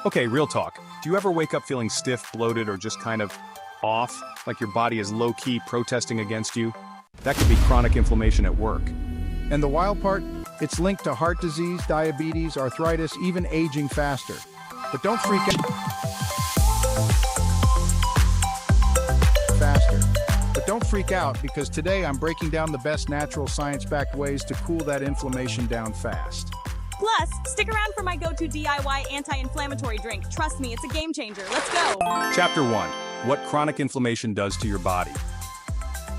Okay, real talk. Do you ever wake up feeling stiff, bloated, or just kind of off, like your body is low-key protesting against you? That could be chronic inflammation at work. And the wild part? It's linked to heart disease, diabetes, arthritis, even aging faster. But don't freak out. But don't freak out, because today I'm breaking down the best natural science-backed ways to cool that inflammation down fast. Plus, stick around for my go-to DIY anti-inflammatory drink. Trust me, it's a game changer. Let's go. Chapter 1. What chronic inflammation does to your body.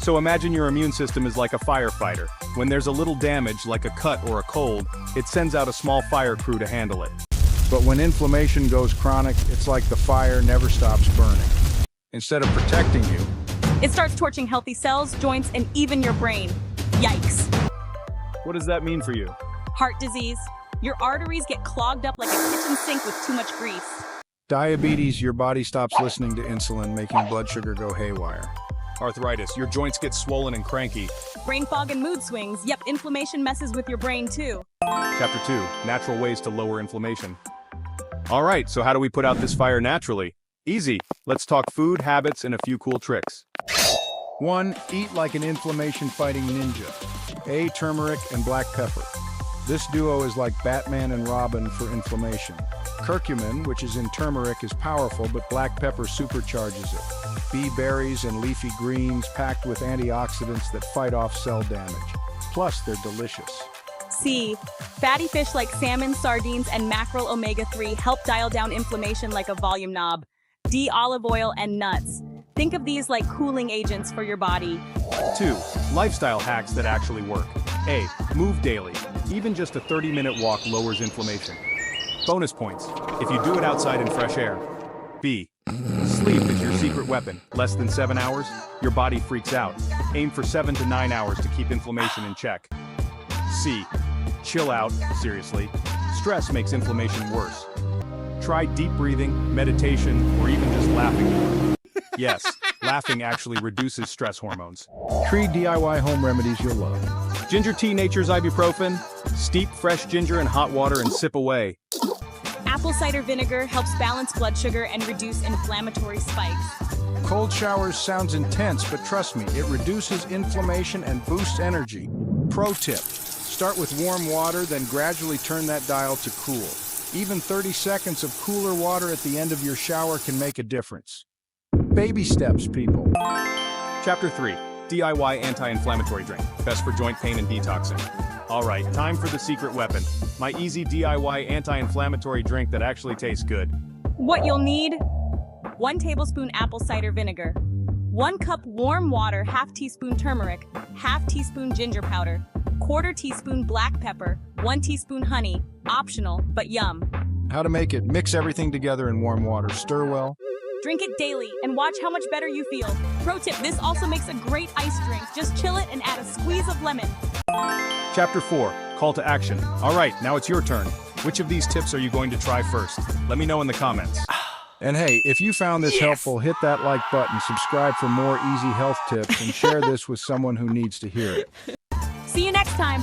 So imagine your immune system is like a firefighter. When there's a little damage, like a cut or a cold, it sends out a small fire crew to handle it. But when inflammation goes chronic, it's like the fire never stops burning. Instead of protecting you, it starts torching healthy cells, joints, and even your brain. Yikes. What does that mean for you? Heart disease. Your arteries get clogged up like a kitchen sink with too much grease. Diabetes, your body stops listening to insulin, making blood sugar go haywire. Arthritis, your joints get swollen and cranky. Brain fog and mood swings. Yep, inflammation messes with your brain too. Chapter 2. Natural ways to lower inflammation. Alright, so how do we put out this fire naturally? Easy. Let's talk food, habits, and a few cool tricks. 1. Eat like an inflammation-fighting ninja. A. Turmeric and black pepper. This duo is like Batman and Robin for inflammation. Curcumin, which is in turmeric, is powerful, but black pepper supercharges it. B. Berries and leafy greens packed with antioxidants that fight off cell damage. Plus, they're delicious. C. Fatty fish like salmon, sardines, and mackerel omega-3 help dial down inflammation like a volume knob. D. Olive oil and nuts. Think of these like cooling agents for your body. 2. Lifestyle hacks that actually work. A. Move daily. Even just a 30-minute walk lowers inflammation. Bonus points, if you do it outside in fresh air. B. Sleep is your secret weapon. Less than 7 hours, your body freaks out. Aim for 7 to 9 hours to keep inflammation in check. C. Chill out, seriously. Stress makes inflammation worse. Try deep breathing, meditation, or even just laughing more. Yes, laughing actually reduces stress hormones. 3 DIY home remedies you'll love. Ginger tea, nature's ibuprofen. Steep fresh ginger in hot water and sip away. Apple cider vinegar helps balance blood sugar and reduce inflammatory spikes. Cold showers sounds intense, but trust me, it reduces inflammation and boosts energy. Pro tip, start with warm water, then gradually turn that dial to cool. Even 30 seconds of cooler water at the end of your shower can make a difference. Baby steps, people. Chapter 3. DIY anti-inflammatory drink. Best for joint pain and detoxing. Alright, time for the secret weapon. My easy DIY anti-inflammatory drink that actually tastes good. What you'll need: 1 tablespoon apple cider vinegar, 1 cup warm water, half teaspoon turmeric, half teaspoon ginger powder, quarter teaspoon black pepper, 1 teaspoon honey, optional, but yum. How to make it: mix everything together in warm water, stir well. Drink it daily and watch how much better you feel. Pro tip, this also makes a great ice drink. Just chill it and add a squeeze of lemon. Chapter 4. Call to action. Alright, now it's your turn. Which of these tips are you going to try first? Let me know in the comments. And hey, if you found this helpful, hit that like button, subscribe for more easy health tips, and share this with someone who needs to hear it. See you next time.